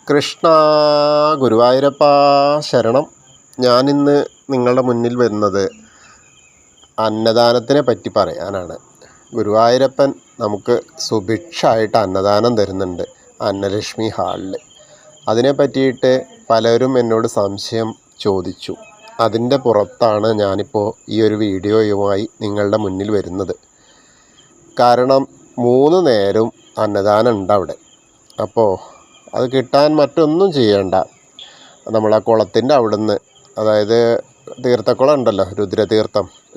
കൃഷ്ണ ഗുരുവായൂരപ്പ ശരണം. ഞാനിന്ന് നിങ്ങളുടെ മുന്നിൽ വരുന്നത് അന്നദാനത്തിനെ പറ്റി പറയാനാണ്. ഗുരുവായൂരപ്പൻ നമുക്ക് സുഭിക്ഷമായിട്ട് അന്നദാനം തരുന്നുണ്ട് അന്നലക്ഷ്മി ഹാളിൽ. അതിനെ പറ്റിയിട്ട് പലരും എന്നോട് സംശയം ചോദിച്ചു. അതിൻ്റെ പുറത്താണ് ഞാനിപ്പോൾ ഈ ഒരു വീഡിയോയുമായി നിങ്ങളുടെ മുന്നിൽ വരുന്നത്. കാരണം 3 നേരം അന്നദാനം ഉണ്ട് അവിടെ. അപ്പോൾ അത് കിട്ടാൻ മറ്റൊന്നും ചെയ്യേണ്ട. നമ്മളാ കുളത്തിൻ്റെ അവിടുന്ന്, അതായത് തീർത്ഥക്കുളം ഉണ്ടല്ലോ,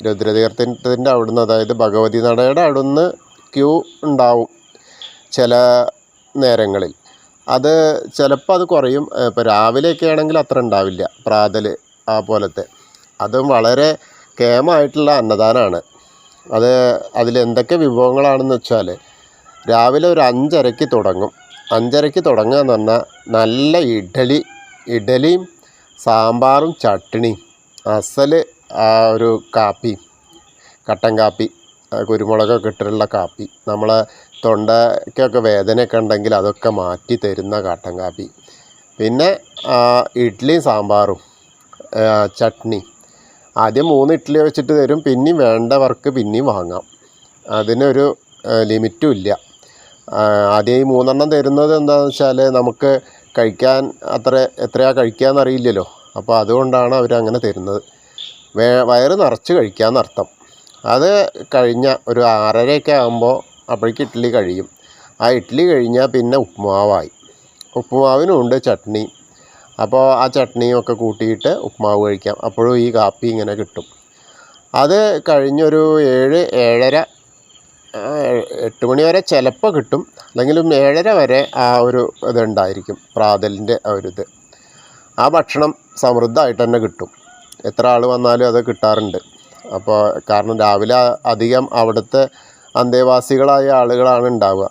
രുദ്രതീർത്ഥത്തിൻ്റെ അവിടുന്ന്, അതായത് ഭഗവതി നടയുടെ അവിടുന്ന് ക്യൂ ഉണ്ടാവും ചില നേരങ്ങളിൽ. അത് ചിലപ്പോൾ അത് കുറയും. ഇപ്പോൾ രാവിലെയൊക്കെ ആണെങ്കിൽ അത്ര ഉണ്ടാവില്ല, പ്രാതൽ ആ പോലത്തെ. അതും വളരെ കേമായിട്ടുള്ള അന്നദാനമാണ്. അതിലെന്തൊക്കെ വിഭവങ്ങളാണെന്ന് വെച്ചാൽ, രാവിലെ ഒരു 5:30-ക്ക് തുടങ്ങും. 5:30-ക്ക് തുടങ്ങുക എന്ന് പറഞ്ഞാൽ നല്ല ഇഡലിയും സാമ്പാറും ചട്നിയും അസൽ ആ ഒരു കാപ്പി, കട്ടൻ കാപ്പി, കുരുമുളകൊക്കെ ഇട്ടിട്ടുള്ള കാപ്പി, നമ്മളെ തൊണ്ടയ്ക്കൊക്കെ വേദനയൊക്കെ ഉണ്ടെങ്കിൽ അതൊക്കെ മാറ്റി തരുന്ന കട്ടൻ കാപ്പി. പിന്നെ ഇഡ്ഡലിയും സാമ്പാറും ചട്നി. ആദ്യം 3 ഇഡ്ഡലി വെച്ചിട്ട് തരും, പിന്നെയും വേണ്ടവർക്ക് പിന്നെയും വാങ്ങാം. അതിനൊരു ലിമിറ്റും ഇല്ല. ആദ്യം ഈ 3 എണ്ണം തരുന്നത് എന്താണെന്ന് വെച്ചാൽ, നമുക്ക് കഴിക്കാൻ എത്രയാണ് കഴിക്കാമെന്ന് അറിയില്ലല്ലോ. അപ്പോൾ അതുകൊണ്ടാണ് അവരങ്ങനെ തരുന്നത്. വയറ് നിറച്ച് കഴിക്കാമെന്നർത്ഥം. അത് കഴിഞ്ഞ ഒരു 6:30-ഒക്കെ ആകുമ്പോൾ അപ്പോഴേക്ക് ഇഡ്ഡലി കഴിയും. ആ ഇഡ്ഡലി കഴിഞ്ഞാൽ പിന്നെ ഉപ്പുമാവായി. ഉപ്പുമാവിനുമുണ്ട് ചട്നി. അപ്പോൾ ആ ചട്നിയും ഒക്കെ കൂട്ടിയിട്ട് ഉപ്പുമാവ് കഴിക്കാം. അപ്പോഴും ഈ കാപ്പി ഇങ്ങനെ കിട്ടും. അത് കഴിഞ്ഞൊരു 7-7:30, 8 മണി വരെ ചിലപ്പോൾ കിട്ടും. അല്ലെങ്കിലും 7:30 വരെ ആ ഒരു ഇതുണ്ടായിരിക്കും, പ്രാതലിൻ്റെ ആ ഒരു ഇത്. ആ ഭക്ഷണം സമൃദ്ധമായിട്ട് തന്നെ കിട്ടും. എത്ര ആൾ വന്നാലും അത് കിട്ടാറുണ്ട്. അപ്പോൾ കാരണം രാവിലെ അധികം അവിടുത്തെ അന്തേവാസികളായ ആളുകളാണ് ഉണ്ടാവുക.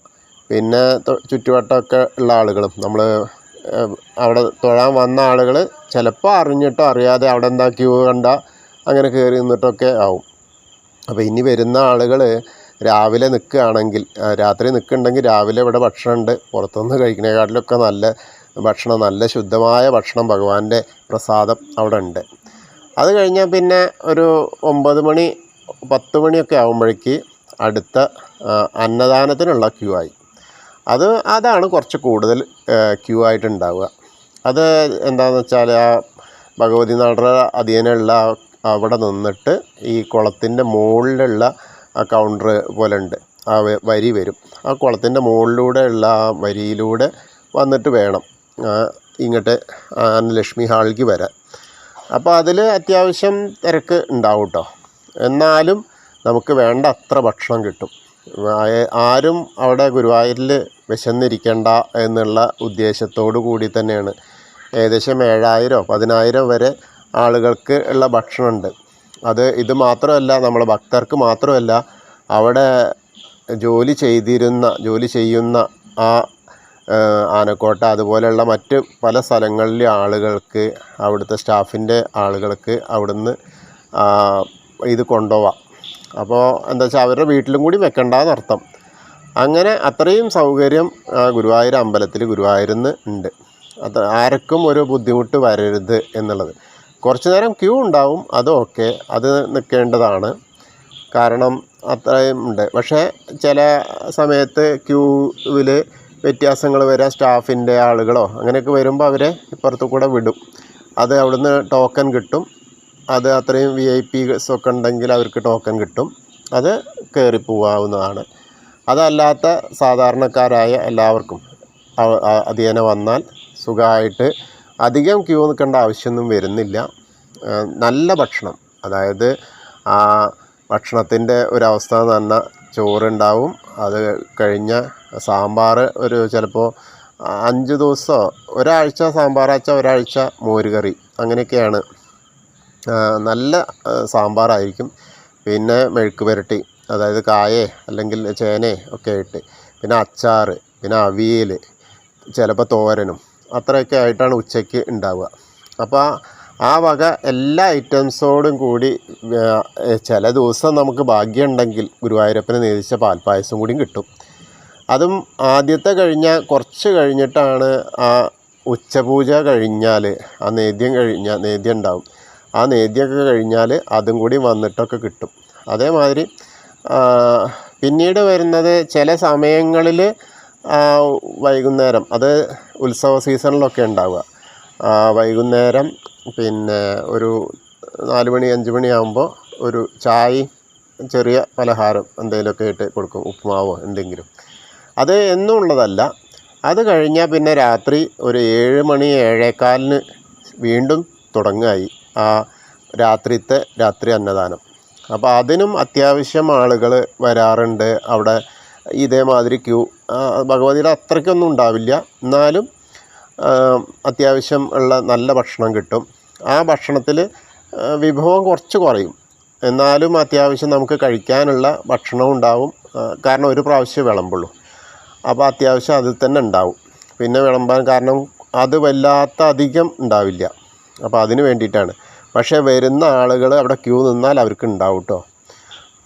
പിന്നെ ചുറ്റുവട്ടമൊക്കെ ഉള്ള ആളുകളും, നമ്മൾ അവിടെ തൊഴാൻ വന്ന ആളുകൾ ചിലപ്പോൾ അറിഞ്ഞിട്ടോ അറിയാതെ അവിടെ എന്താ ക്യൂ കണ്ട അങ്ങനെ കയറി നിന്നിട്ടൊക്കെ ആവും. അപ്പോൾ ഇനി വരുന്ന ആളുകൾ രാവിലെ നിൽക്കുകയാണെങ്കിൽ, രാത്രി നിൽക്കുന്നുണ്ടെങ്കിൽ രാവിലെ ഇവിടെ ഭക്ഷണമുണ്ട്. പുറത്തുനിന്ന് കഴിക്കുന്നതിനെക്കാട്ടിലൊക്കെ നല്ല ഭക്ഷണം, നല്ല ശുദ്ധമായ ഭക്ഷണം, ഭഗവാന്റെ പ്രസാദം അവിടെ ഉണ്ട്. അത് കഴിഞ്ഞാൽ പിന്നെ ഒരു 9 മണി 10 മണിയൊക്കെ ആകുമ്പോഴേക്ക് അടുത്ത അന്നദാനത്തിനുള്ള ക്യൂ ആയി. അതാണ് കുറച്ച് കൂടുതൽ ക്യൂ ആയിട്ടുണ്ടാവുക. അത് എന്താണെന്ന് വെച്ചാൽ, ആ ഭഗവതി നട അധീനമുള്ള അവിടെ നിന്നിട്ട് ഈ കുളത്തിൻ്റെ മുകളിലുള്ള ആ കൗണ്ടർ പോലെ ഉണ്ട്, ആ വരി വരും. ആ കുളത്തിൻ്റെ മുകളിലൂടെ ഉള്ള ആ വരിയിലൂടെ വന്നിട്ട് വേണം ഇങ്ങോട്ട് അന്നലക്ഷ്മി ഹാളിലേക്ക് വരാൻ. അപ്പോൾ അതിൽ അത്യാവശ്യം തിരക്ക് ഉണ്ടാവും കേട്ടോ. എന്നാലും നമുക്ക് വേണ്ട അത്ര ഭക്ഷണം കിട്ടും. ആരും അവിടെ ഗുരുവായൂരിൽ വിശന്നിരിക്കേണ്ട എന്നുള്ള ഉദ്ദേശത്തോടു കൂടി തന്നെയാണ് ഏകദേശം 7,000-10,000 വരെ ആളുകൾക്ക് ഉള്ള ഭക്ഷണമുണ്ട്. ഇത് മാത്രമല്ല, നമ്മളെ ഭക്തർക്ക് മാത്രമല്ല, അവിടെ ജോലി ചെയ്യുന്ന ആ ആനക്കോട്ട അതുപോലെയുള്ള മറ്റ് പല സ്ഥലങ്ങളിലെ ആളുകൾക്ക്, അവിടുത്തെ സ്റ്റാഫിൻ്റെ ആളുകൾക്ക് അവിടുന്ന് ഇത് കൊണ്ടുപോവാം. അപ്പോൾ എന്താ വെച്ചാൽ അവരുടെ വീട്ടിലും കൂടി വെക്കണ്ടെന്നർത്ഥം. അങ്ങനെ അത്രയും സൗകര്യം ഗുരുവായൂർ അമ്പലത്തിൽ, ഗുരുവായൂരിൽ നിന്ന് ഉണ്ട്. ആർക്കും ഒരു ബുദ്ധിമുട്ട് വരരുത് എന്നുള്ളത്. കുറച്ച് നേരം ക്യൂ ഉണ്ടാവും, അത് നിൽക്കേണ്ടതാണ്. കാരണം അത്രയും ഉണ്ട്. പക്ഷേ ചില സമയത്ത് ക്യൂവിൽ വ്യത്യാസങ്ങൾ വരാം. സ്റ്റാഫിൻ്റെ ആളുകളോ അങ്ങനെയൊക്കെ വരുമ്പോൾ അവരെ ഇപ്പുറത്തു കൂടെ വിടും. അത് അവിടുന്ന് ടോക്കൺ കിട്ടും. അത് അത്രയും VIPs ഒക്കെ ഉണ്ടെങ്കിൽ അവർക്ക് ടോക്കൺ കിട്ടും. അത് കയറി പോകാവുന്നതാണ്. അതല്ലാത്ത സാധാരണക്കാരായ എല്ലാവർക്കും അധീന വന്നാൽ സുഖമായിട്ട് അധികം ക്യൂ നിൽക്കേണ്ട ആവശ്യമൊന്നും വരുന്നില്ല. നല്ല ഭക്ഷണം, അതായത് ആ ഭക്ഷണത്തിൻ്റെ ഒരവസ്ഥ എന്ന് പറഞ്ഞാൽ, ചോറുണ്ടാവും. അത് കഴിഞ്ഞ സാമ്പാർ ചിലപ്പോൾ 5 ദിവസമോ ഒരാഴ്ച സാമ്പാറാച്ച, ഒരാഴ്ച മോരുകറി, അങ്ങനെയൊക്കെയാണ്. നല്ല സാമ്പാറായിരിക്കും. പിന്നെ മെഴുക്ക് പുരട്ടി, അതായത് കായേ അല്ലെങ്കിൽ ചേനേ ഒക്കെ ആയിട്ട്, പിന്നെ അച്ചാർ, പിന്നെ അവിയൽ, ചിലപ്പോൾ തോരനും, അത്രയൊക്കെ ആയിട്ടാണ് ഉച്ചയ്ക്ക് ഉണ്ടാവുക. അപ്പോൾ ആ വക എല്ലാ ഐറ്റംസോടും കൂടി ചില ദിവസം നമുക്ക് ഭാഗ്യമുണ്ടെങ്കിൽ ഗുരുവായൂരപ്പന് നേദിച്ച പാൽപ്പായസം കൂടിയും കിട്ടും. അതും ആദ്യത്തെ കുറച്ച് കഴിഞ്ഞിട്ടാണ് ആ ഉച്ചപൂജ കഴിഞ്ഞാൽ ആ നേദ്യം നേദ്യം ഉണ്ടാവും. ആ നേദ്യമൊക്കെ കഴിഞ്ഞാൽ അതും കൂടി വന്നിട്ടൊക്കെ കിട്ടും. അതേമാതിരി പിന്നീട് വരുന്നത് ചില സമയങ്ങളിൽ വൈകുന്നേരം, അത് ഉത്സവ സീസണിലൊക്കെ ഉണ്ടാവുക. വൈകുന്നേരം പിന്നെ ഒരു 4 മണി 5 മണിയാകുമ്പോൾ ഒരു ചായയും ചെറിയ പലഹാരം എന്തെങ്കിലുമൊക്കെ ഇട്ട് കൊടുക്കും, ഉപ്പുമാവോ എന്തെങ്കിലും. അത് എന്നും ഉള്ളതല്ല. അത് കഴിഞ്ഞാൽ പിന്നെ രാത്രി ഒരു 7 മണി 7:15 വീണ്ടും തുടങ്ങുകയായി ആ രാത്രി അന്നദാനം. അപ്പോൾ അതിനും അത്യാവശ്യം ആളുകൾ വരാറുണ്ട്. അവിടെ ഇതേമാതിരി ക്യൂ ഭഗവതിയുടെ അത്രയ്ക്കൊന്നും ഉണ്ടാവില്ല, എന്നാലും അത്യാവശ്യം ഉള്ള നല്ല ഭക്ഷണം കിട്ടും. ആ ഭക്ഷണത്തിൽ വിഭവം കുറച്ച് കുറയും, എന്നാലും അത്യാവശ്യം നമുക്ക് കഴിക്കാനുള്ള ഭക്ഷണവും ഉണ്ടാവും. കാരണം ഒരു പ്രാവശ്യം വിളമ്പുള്ളൂ, അപ്പോൾ അത്യാവശ്യം അതിൽ തന്നെ ഉണ്ടാവും. പിന്നെ വിളമ്പാൻ കാരണം അത് വല്ലാത്ത അധികം ഉണ്ടാവില്ല, അപ്പോൾ അതിന് വേണ്ടിയിട്ടാണ്. പക്ഷേ വരുന്ന ആളുകൾ അവിടെ ക്യൂ നിന്നാൽ അവർക്ക് ഉണ്ടാവും കേട്ടോ.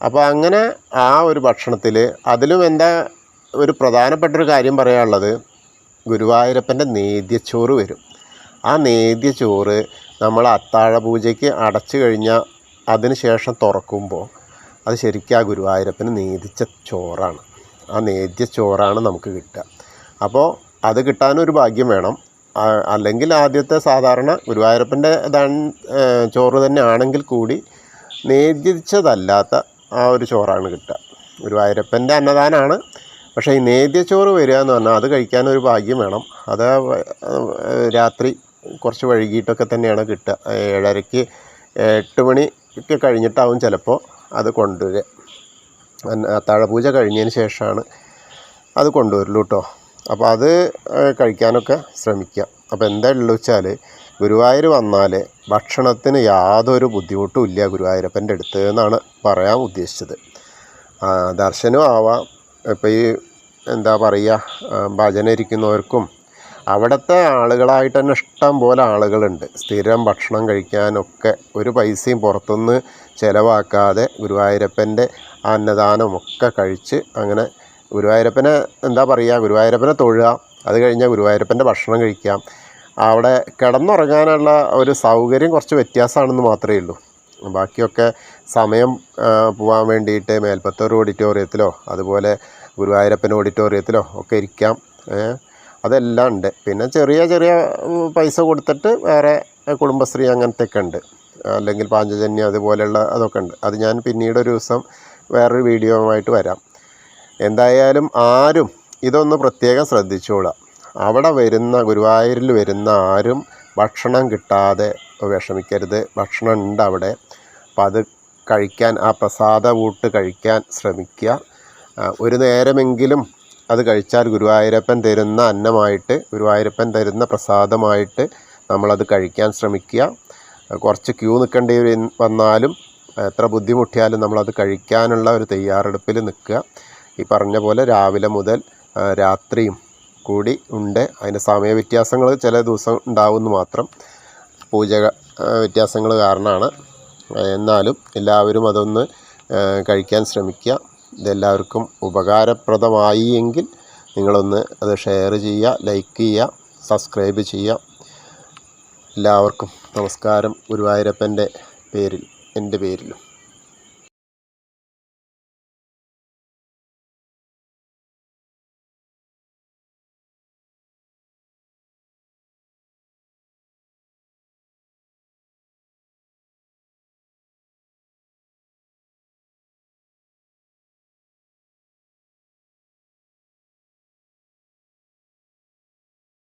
അപ്പോൾ അങ്ങനെ ആ ഒരു ഭക്ഷണത്തിൽ അതിലും എന്താ ഒരു പ്രധാനപ്പെട്ടൊരു കാര്യം പറയാനുള്ളത്, ഗുരുവായൂരപ്പൻ്റെ നേദ്യച്ചോറ് വരും. ആ നേദ്യച്ചോറ് നമ്മൾ അത്താഴ പൂജയ്ക്ക് അടച്ചു കഴിഞ്ഞാൽ അതിന് ശേഷം തുറക്കുമ്പോൾ അത് ശരിക്കും ആ ഗുരുവായൂരപ്പന് നേദിച്ച ചോറാണ്. ആ നേദ്യച്ചോറാണ് നമുക്ക് കിട്ടുക. അപ്പോൾ അത് കിട്ടാനൊരു ഭാഗ്യം വേണം. അല്ലെങ്കിൽ ആദ്യത്തെ സാധാരണ ഗുരുവായൂരപ്പൻ്റെ ചോറ് തന്നെ ആണെങ്കിൽ കൂടി നേദ്യിച്ചതല്ലാത്ത ആ ഒരു ചോറാണ് കിട്ടുക. ഗുരുവായൂരപ്പൻ്റെ അന്നദാനമാണ്, പക്ഷേ ഈ നേദ്യച്ചോറ് വരിക എന്ന് പറഞ്ഞാൽ അത് കഴിക്കാനൊരു ഭാഗ്യം വേണം. അത് രാത്രി കുറച്ച് വൈകിട്ടൊക്കെ തന്നെയാണ് കിട്ടുക. 7:30 8 മണിക്ക് കഴിഞ്ഞിട്ടാവും ചിലപ്പോൾ അത് കൊണ്ടുവരിക. അത്താഴപൂജ കഴിഞ്ഞതിന് ശേഷമാണ് അത് കൊണ്ടുവരുള്ളൂ കേട്ടോ. അപ്പോൾ അത് കഴിക്കാനൊക്കെ ശ്രമിക്കുക. അപ്പോൾ എന്താ ഉള്ളൂ വെച്ചാൽ, ഗുരുവായൂർ വന്നാൽ ഭക്ഷണത്തിന് യാതൊരു ബുദ്ധിമുട്ടും ഇല്ല ഗുരുവായൂരപ്പൻ്റെ അടുത്ത് എന്നാണ് പറയാൻ ഉദ്ദേശിച്ചത്. ദർശനം ആവാം. ഇപ്പോൾ ഈ എന്താ പറയുക, ഭജന ഇരിക്കുന്നവർക്കും അവിടുത്തെ ആളുകളായിട്ട് തന്നെ ഇഷ്ടം പോലെ ആളുകളുണ്ട്. സ്ഥിരം ഭക്ഷണം കഴിക്കാനൊക്കെ ഒരു പൈസയും പുറത്തുനിന്ന് ചിലവാക്കാതെ ഗുരുവായൂരപ്പൻ്റെ അന്നദാനമൊക്കെ കഴിച്ച് അങ്ങനെ ഗുരുവായൂരപ്പനെ എന്താ പറയുക, ഗുരുവായൂരപ്പനെ തൊഴുക, അത് കഴിഞ്ഞാൽ ഗുരുവായൂരപ്പൻ്റെ ഭക്ഷണം കഴിക്കാം. അവിടെ കിടന്നുറങ്ങാനുള്ള ഒരു സൗകര്യം കുറച്ച് വ്യത്യാസമാണെന്ന് മാത്രമേ ഉള്ളൂ. ബാക്കിയൊക്കെ സമയം പോകാൻ വേണ്ടിയിട്ട് മേൽപ്പത്തൂർ ഓഡിറ്റോറിയത്തിലോ അതുപോലെ ഗുരുവായൂരപ്പൻ ഓഡിറ്റോറിയത്തിലോ ഒക്കെ ഇരിക്കാം. അതെല്ലാം ഉണ്ട്. പിന്നെ ചെറിയ പൈസ കൊടുത്തിട്ട് വേറെ കുടുംബശ്രീ അങ്ങനത്തെയൊക്കെ ഉണ്ട്, അല്ലെങ്കിൽ പാഞ്ചജന്യം അതുപോലെയുള്ള അതൊക്കെ ഉണ്ട്. അത് ഞാൻ പിന്നീട് ഒരു ദിവസം വേറൊരു വീഡിയോയുമായിട്ട് വരാം. എന്തായാലും ആരും ഇതൊന്ന് പ്രത്യേകം ശ്രദ്ധിച്ചോളാം. അവിടെ വരുന്ന ഗുരുവായൂരിൽ വരുന്ന ആരും ഭക്ഷണം കിട്ടാതെ വിഷമിക്കരുത്. ഭക്ഷണം ഉണ്ട് അവിടെ. അപ്പം അത് കഴിക്കാൻ, ആ പ്രസാദ ഊട്ട് കഴിക്കാൻ ശ്രമിക്കുക. ഒരു നേരമെങ്കിലും അത് കഴിച്ചാൽ ഗുരുവായൂരപ്പൻ തരുന്ന അന്നമായിട്ട്, ഗുരുവായൂരപ്പൻ തരുന്ന പ്രസാദമായിട്ട് നമ്മളത് കഴിക്കാൻ ശ്രമിക്കുക. കുറച്ച് ക്യൂ നിൽക്കേണ്ടി വന്നാലും എത്ര ബുദ്ധിമുട്ടിയാലും നമ്മളത് കഴിക്കാനുള്ള ഒരു തയ്യാറെടുപ്പിൽ നിൽക്കുക. ഈ പറഞ്ഞ പോലെ രാവിലെ മുതൽ രാത്രിയും കൂടി ഉണ്ട്. അതിൻ്റെ സമയ വ്യത്യാസങ്ങൾ ചില ദിവസം ഉണ്ടാവുമെന്ന് മാത്രം, പൂജ വ്യത്യാസങ്ങൾ കാരണമാണ്. എന്നാലും എല്ലാവരും അതൊന്ന് കഴിക്കാൻ ശ്രമിക്കുക. ഇതെല്ലാവർക്കും ഉപകാരപ്രദമായി എങ്കിൽ നിങ്ങളൊന്ന് അത് ഷെയർ ചെയ്യുക, ലൈക്ക് ചെയ്യുക, സബ്സ്ക്രൈബ് ചെയ്യുക. എല്ലാവർക്കും നമസ്കാരം. ഗുരുവായൂരപ്പൻ്റെ പേരിൽ, എൻ്റെ പേരിലും.